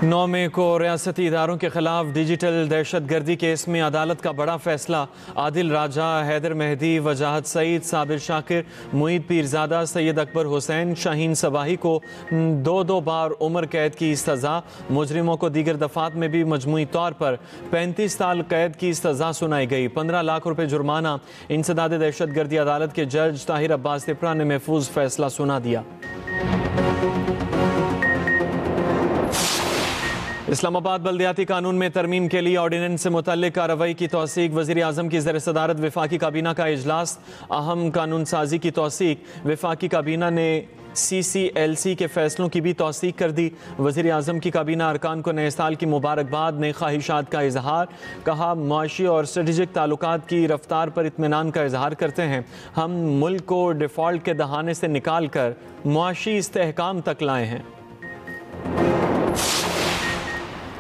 9 मई को रियासती इदारों के खिलाफ डिजिटल दहशत गर्दी केस में अदालत का बड़ा फैसला। आदिल राजा, हैदर मेहदी, वजाहत सईद, साबिर शाकिर, मुईद पीरजादा, सैयद अकबर हुसैन, शाहीन सबाही को 2-2 बार उम्र कैद की सज़ा। मुजरिमों को दीगर दफात में भी मजमूई तौर पर 35 साल कैद की सज़ा सुनाई गई। 15 लाख रुपये जुर्माना। इंसदाद दहशत गर्दी अदालत के जज ताहिर अब्बास तिपरा ने महफूज फैसला सुना दिया। इस्लामाबाद बल्दियाती कानून में तरमीम के लिए ऑर्डिनेंस से मुतल्लिक कार्रवाई की तौसीक। वज़ीर आज़म की ज़ेर सदारत वफाकी काबीना का इजलास। अहम कानून साजी की तौसीक। वफाकी काबीना ने CCLC के फैसलों की भी तौसीक कर दी। वज़ीर आज़म की काबीना अरकान को नए साल की मुबारकबाद, नई ख्वाहिशात का इजहार। कहा, मुआशी और स्ट्रेटेजिक ताल्लुकात की रफ्तार पर इत्मीनान का इजहार करते हैं। हम मुल्क को डिफ़ॉल्ट के दहाने से निकाल कर मुआशी इस्तेहकाम तक लाए हैं।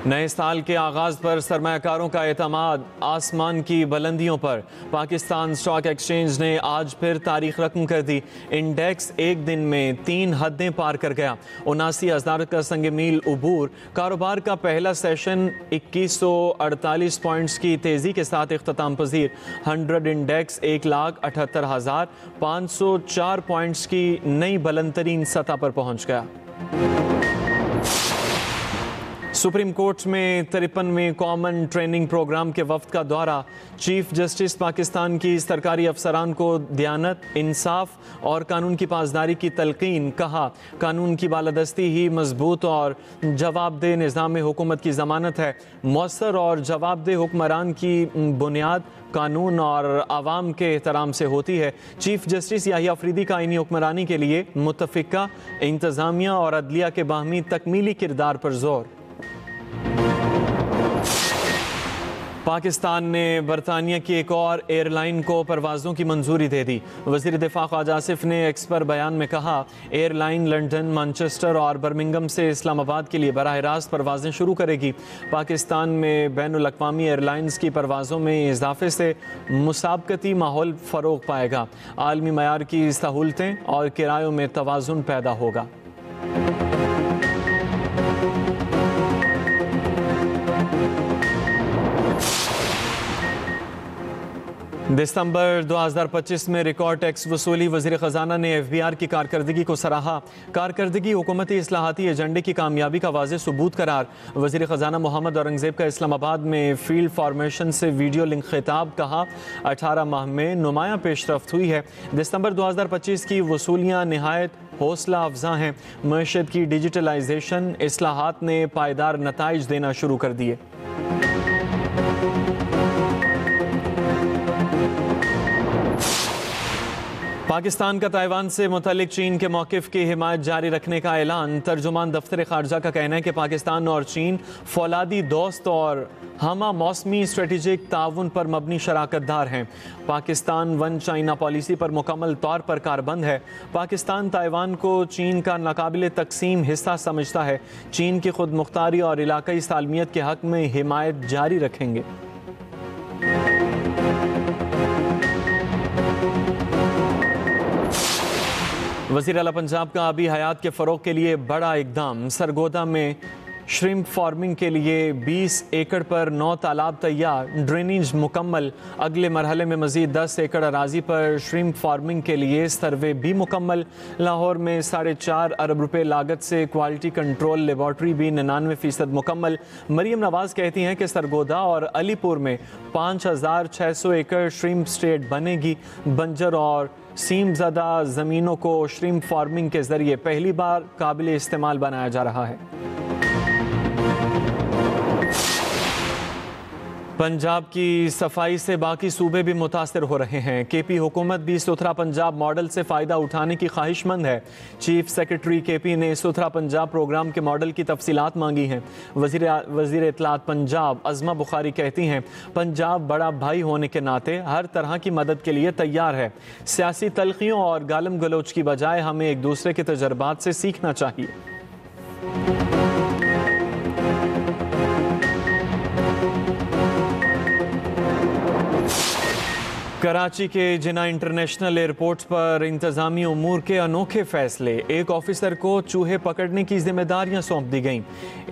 नए साल के आगाज़ पर सरमायाकारों का एतमाद आसमान की बुलंदियों पर। पाकिस्तान स्टॉक एक्सचेंज ने आज फिर तारीख रकम कर दी। इंडेक्स एक दिन में 3 हदें पार कर गया। 79,000 का संग मील उबूर। कारोबार का पहला सेशन 2148 पॉइंट्स की तेज़ी के साथ इख्तिताम पजीर। 100 इंडेक्स 1,78,504 पॉइंट्स की नई बुलंद तरीन सतह पर पहुँच गया। सुप्रीम कोर्ट में 53वें कॉमन ट्रेनिंग प्रोग्राम के वफ्द का दौरा। चीफ जस्टिस पाकिस्तान की सरकारी अफसरान को दियानत, इंसाफ और कानून की पासदारी की तलकीन। कहा, कानून की बालादस्ती ही मजबूत और जवाबदेह निज़ाम हुकूमत की ज़मानत है। मौसर और जवाबदेह हुक्मरान की बुनियाद कानून और आवाम के एहतराम से होती है। चीफ जस्टिस याहिया अफरीदी का आईनी हुक्मरानी के लिए मुतफ़िका इंतज़ामिया और अदलिया के बाहमी तकमीली किरदार पर जोर। पाकिस्तान ने बरतानिया की एक और एयरलाइन को परवाज़ों की मंजूरी दे दी। वज़ीर दिफ़ा ख्वाजा आसिफ ने एक्स पर बयान में कहा, एयरलाइन लंदन, मैनचेस्टर और बर्मिंघम से इस्लामाबाद के लिए बराह रास्त परवाज़ें शुरू करेगी। पाकिस्तान में बैनुल अक़वामी एयरलाइंस की परवाज़ों में इजाफे से मुसाबकती माहौल फ़रोग़ पाएगा। आलमी मयार की सहूलतें और किरायों में तवाज़ुन पैदा होगा। दिसंबर 2025 में रिकॉर्ड टैक्स वसूली। वज़ीर ख़जाना ने FBR की कारकर्दगी को सराहा। कारकर्दगी हुकूमती इस्लाहाती एजेंडे की कामयाबी का वाज़ेह सबूत करार। वज़ीर ख़जाना मोहम्मद औरंगज़ेब का इस्लामाबाद में फील्ड फॉर्मेशन से वीडियो लिंक खिताब। कहा, 18 माह में नुमायाँ पेशरफ्त हुई है। दिसंबर 2025 की वसूलियाँ नहायत हौसला अफजा हैं। मईशत की डिजिटलाइजेशन इस्लाहात ने पायदार नताइज देना शुरू कर दिए। पाकिस्तान का ताइवान से मुतल्लिक चीन के मौक़िफ़ की हिमायत जारी रखने का ऐलान। तर्जुमान दफ्तर ख़ारजा का कहना है कि पाकिस्तान और चीन फौलादी दोस्त और हमा मौसमी स्ट्रेटेजिक ताउन पर मबनी शराकतदार हैं। पाकिस्तान वन चाइना पॉलिसी पर मुकम्मल तौर पर कारबंद है। पाकिस्तान ताइवान को चीन का नाकाबिल तकसीम हिस्सा समझता है। चीन की खुद मुख्तारी और इलाकाई सालमियत के हक़ में हिमायत जारी रखेंगे। वज़ीर आला पंजाब का आबी हयात के फ़रोग़ के लिए बड़ा इक़दाम। सरगोदा में श्रिम्प फार्मिंग के लिए 20 एकड़ पर 9 तालाब तैयार, ड्रेनेज मुकम्मल। अगले मरहले में मज़ीद 10 एकड़ अराजी पर श्रिम्प फार्मिंग के लिए सर्वे भी मुकम्मल। लाहौर में 4.5 अरब रुपए लागत से क्वालिटी कंट्रोल लेबॉर्ट्री भी 99% मुकम्मल। मरीम नवाज़ कहती हैं कि सरगोदा और अलीपुर में 5,600 एकड़ श्रिम्प स्टेट बनेगी। बंजर और सीमज़दा ज़मीनों को श्रिम्प फार्मिंग के ज़रिए पहली बार काबिल इस्तेमाल बनाया जा रहा है। पंजाब की सफाई से बाकी सूबे भी मुतासर हो रहे हैं। KP हुकूमत भी सुथरा पंजाब मॉडल से फ़ायदा उठाने की ख्वाहिशमंद है। चीफ सेक्रेटरी KP ने सुथरा पंजाब प्रोग्राम के मॉडल की तफसीलात मांगी हैं। वज़ीर इत्तलात पंजाब अज़मा बुखारी कहती हैं, पंजाब बड़ा भाई होने के नाते हर तरह की मदद के लिए तैयार है। सियासी तलखियों और गालम गलोच की बजाय हमें एक दूसरे के तजर्बात से सीखना चाहिए। कराची के जिना इंटरनेशनल एयरपोर्ट पर इंतजामी उमूर के अनोखे फैसले। एक ऑफिसर को चूहे पकड़ने की जिम्मेदारियां सौंप दी गईं।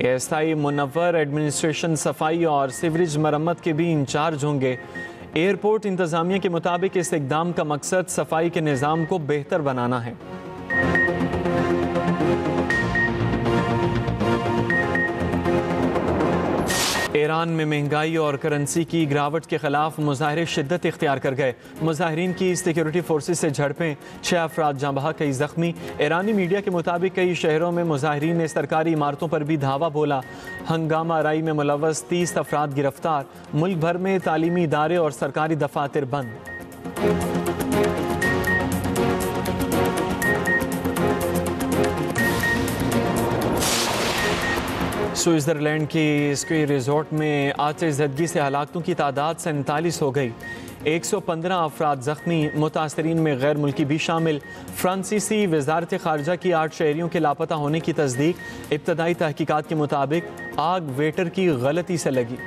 एएसआई मुनव्वर एडमिनिस्ट्रेशन सफाई और सीवरेज मरम्मत के भी इंचार्ज होंगे। एयरपोर्ट इंतजामिया के मुताबिक इस इकदाम का मकसद सफाई के निज़ाम को बेहतर बनाना है। ईरान में महंगाई और करेंसी की गिरावट के खिलाफ मुजाहरे शिद्दत इख्तियार कर गए। मुजाहरीन की सिक्योरिटी फोर्सेस से झड़पें, 6 अफराद जाँ बहक, कई जख्मी। ईरानी मीडिया के मुताबिक कई शहरों में मुजाहरीन ने सरकारी इमारतों पर भी धावा बोला। हंगामा आराई में मुलव्वस 30 अफराद गिरफ्तार। मुल्क भर में तालीमी इदारे और सरकारी दफातर बंद। स्विट्ज़रलैंड की स्की रिजॉर्ट में आतिश ज़दगी से हलाकतों की तादाद 47 हो गई। 115 अफराद जख्मी, मुतासरीन में गैर मुल्की भी शामिल। फ्रांसीसी वजारत खारजा की 8 शहरियों के लापता होने की तस्दीक। इब्तदाई तहकीकात के मुताबिक आग वेटर की गलती से लगी।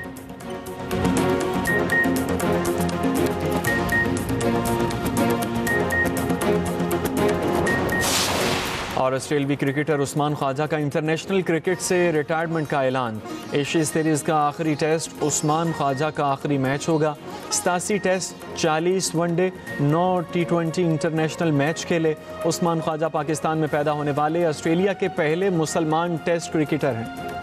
और ऑस्ट्रेलियाई क्रिकेटर उस्मान ख्वाजा का इंटरनेशनल क्रिकेट से रिटायरमेंट का ऐलान। एशिया सीरीज़ का आखिरी टेस्ट उस्मान ख्वाजा का आखिरी मैच होगा। 87 test, 40 one day, 9 T20 international match खेले। उस्मान ख्वाजा पाकिस्तान में पैदा होने वाले ऑस्ट्रेलिया के पहले मुसलमान टेस्ट क्रिकेटर हैं।